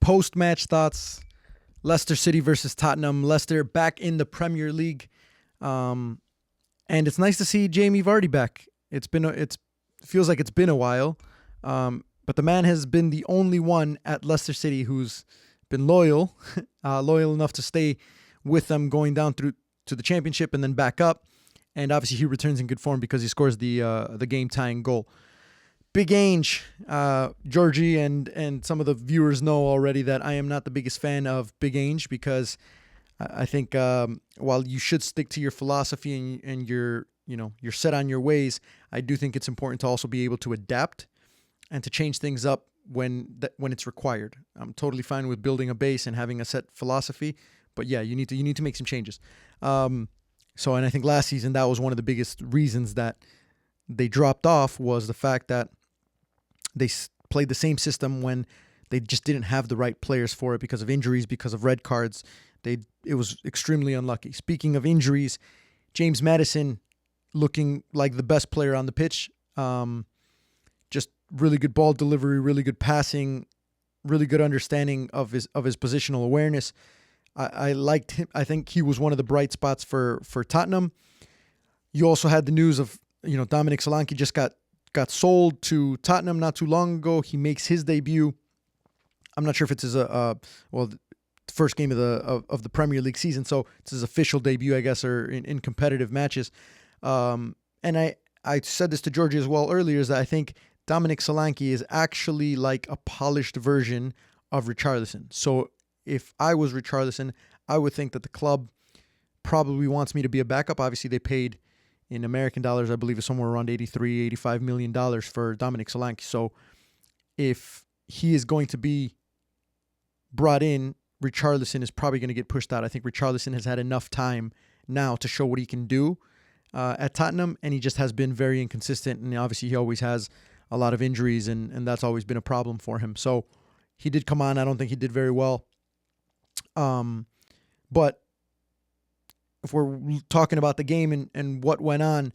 Post-match thoughts. Leicester City versus Tottenham. Leicester back in the Premier League. And it's nice to see Jamie Vardy back. It feels like it's been a while. But the man has been the only one at Leicester City who's been loyal enough to stay with them going down through to the championship and then back up. And obviously he returns in good form because he scores the game-tying goal. Big Ange, Georgie, and some of the viewers know already that I am not the biggest fan of Big Ange because I think while you should stick to your philosophy and you're set on your ways, I do think it's important to also be able to adapt and to change things up when it's required. I'm totally fine with building a base and having a set philosophy, but yeah, you need to make some changes. And I think last season that was one of the biggest reasons that they dropped off was the fact that they played the same system when they just didn't have the right players for it because of injuries, because of red cards. It was extremely unlucky. Speaking of injuries, James Maddison looking like the best player on the pitch. Just really good ball delivery, really good passing, really good understanding of his positional awareness. I liked him. I think he was one of the bright spots for Tottenham. You also had the news of Dominic Solanke just got sold to Tottenham not too long ago. He makes his debut. I'm not sure if it's his the first game of the Premier League season, so it's his official debut, I guess, or in competitive matches. And I said this to Georgie as well earlier, is that I think Dominic Solanke is actually like a polished version of Richarlison. So if I was Richarlison, I would think that the club probably wants me to be a backup. Obviously, they paid in American dollars, I believe it's somewhere around $85 million for Dominic Solanke. So if he is going to be brought in, Richarlison is probably going to get pushed out. I think Richarlison has had enough time now to show what he can do at Tottenham, and he just has been very inconsistent. And obviously he always has a lot of injuries, and that's always been a problem for him. So he did come on. I don't think he did very well. But if we're talking about the game and what went on,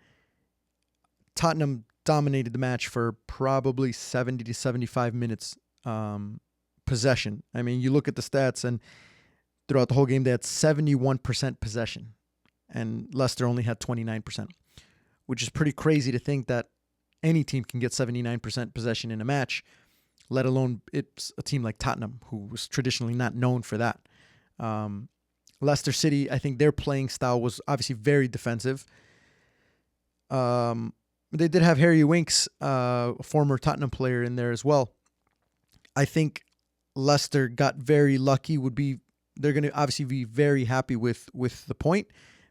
Tottenham dominated the match for probably 70 to 75 minutes possession. I mean, you look at the stats, and throughout the whole game, they had 71% possession, and Leicester only had 29%, which is pretty crazy to think that any team can get 79% possession in a match, let alone it's a team like Tottenham, who was traditionally not known for that. Leicester City, I think their playing style was obviously very defensive. They did have Harry Winks, a former Tottenham player, in there as well. I think Leicester got very lucky. They're going to obviously be very happy with the point,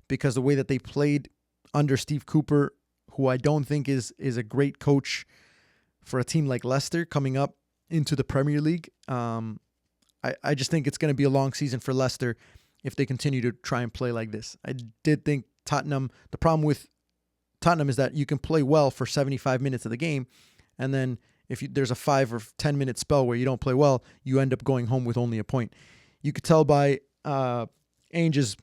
because the way that they played under Steve Cooper, who I don't think is a great coach for a team like Leicester coming up into the Premier League. I just think it's going to be a long season for Leicester if they continue to try and play like this. I did think Tottenham, the problem with Tottenham is that you can play well for 75 minutes of the game, and then if there's a 5 or 10 minute spell where you don't play well, you end up going home with only a point. You could tell by Ange's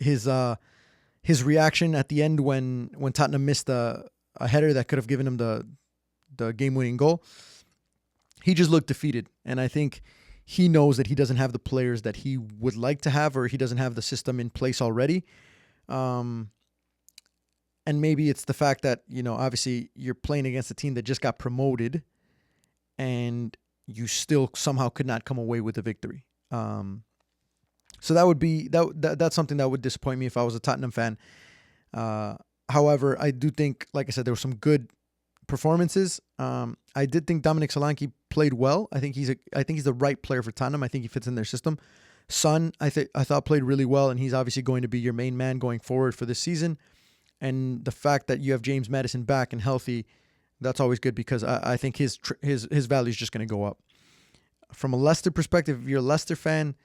his reaction at the end when Tottenham missed a header that could have given him the game-winning goal. He just looked defeated, and I think he knows that he doesn't have the players that he would like to have, or he doesn't have the system in place already. And maybe it's the fact that, obviously you're playing against a team that just got promoted and you still somehow could not come away with a victory. So that would be, that's something that would disappoint me if I was a Tottenham fan. However, I do think, like I said, there were some good performances. I did think Dominic Solanke played well. I think he's the right player for Tottenham. I think he fits in their system. Son, I thought played really well, and he's obviously going to be your main man going forward for this season. And the fact that you have James Maddison back and healthy, that's always good, because I think his value is just going to go up. From a Leicester perspective, if you're a Leicester fan,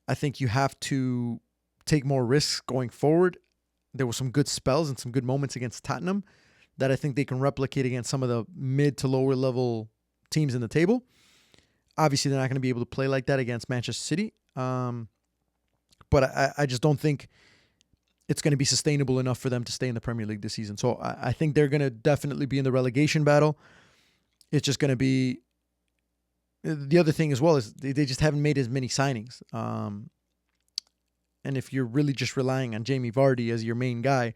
I think you have to take more risks going forward. There were some good spells and some good moments against Tottenham that I think they can replicate against some of the mid to lower level teams in the table. Obviously, they're not going to be able to play like that against Manchester City. But I just don't think it's going to be sustainable enough for them to stay in the Premier League this season. So I think they're going to definitely be in the relegation battle. It's just going to be the other thing as well is they just haven't made as many signings. And if you're really just relying on Jamie Vardy as your main guy,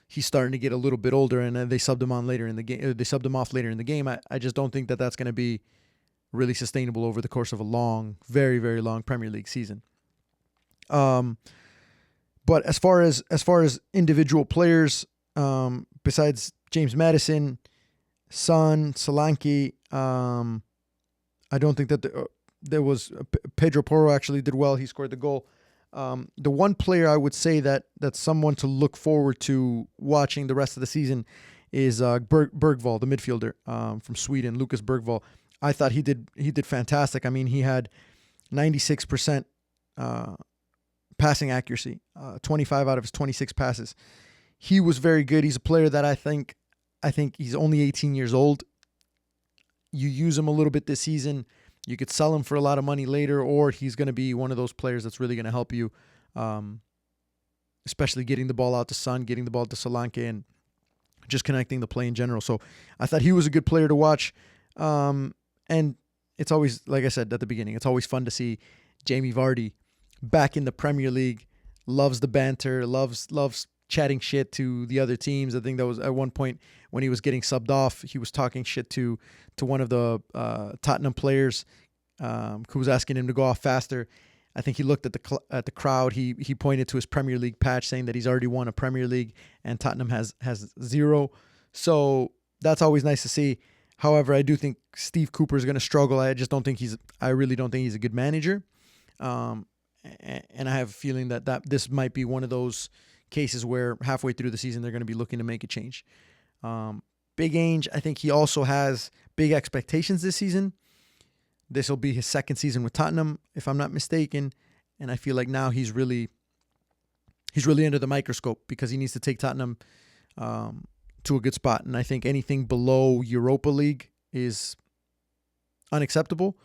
he's starting to get a little bit older, and they subbed him on later in the game. They subbed him off later in the game. I just don't think that that's going to be really sustainable over the course of a long, very, very long Premier League season. But as far as individual players, besides James Maddison, Son, Solanke, I don't think that there was Pedro Porro actually did well. He scored the goal. The one player I would say that's someone to look forward to watching the rest of the season is Bergvall, the midfielder from Sweden, Lucas Bergvall. I thought he did fantastic. I mean, he had 96% passing accuracy, 25 out of his 26 passes. He was very good. He's a player that I think he's only 18 years old. You use him a little bit this season. You could sell him for a lot of money later, or he's going to be one of those players that's really going to help you, especially getting the ball out to Son, getting the ball to Solanke, and just connecting the play in general. So I thought he was a good player to watch. And it's always, like I said at the beginning, it's always fun to see Jamie Vardy back in the Premier League. Loves the banter, loves chatting shit to the other teams. I think that was at one point when he was getting subbed off, he was talking shit to one of the Tottenham players who was asking him to go off faster. I think he looked at the crowd. He pointed to his Premier League patch saying that he's already won a Premier League and Tottenham has 0. So that's always nice to see. However, I do think Steve Cooper is going to struggle. I really don't think he's a good manager. And I have a feeling that this might be one of those cases where halfway through the season they're going to be looking to make a change. Big Ange, I think he also has big expectations this season. This will be his second season with Tottenham, if I'm not mistaken, and I feel like now he's really under the microscope because he needs to take Tottenham to a good spot. And I think anything below Europa League is unacceptable.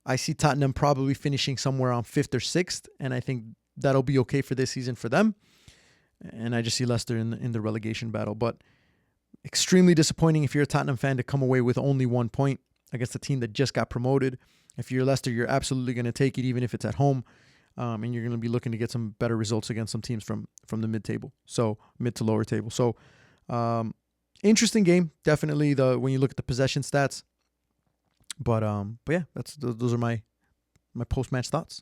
I see Tottenham probably finishing somewhere on 5th or 6th, and I think that'll be okay for this season for them. And I just see Leicester in the relegation battle. But extremely disappointing if you're a Tottenham fan to come away with only 1 point against a team that just got promoted. If you're Leicester, you're absolutely going to take it, even if it's at home. And you're going to be looking to get some better results against some teams from the mid-table. So mid to lower table. So interesting game. Definitely when you look at the possession stats. But yeah, those are my post-match thoughts.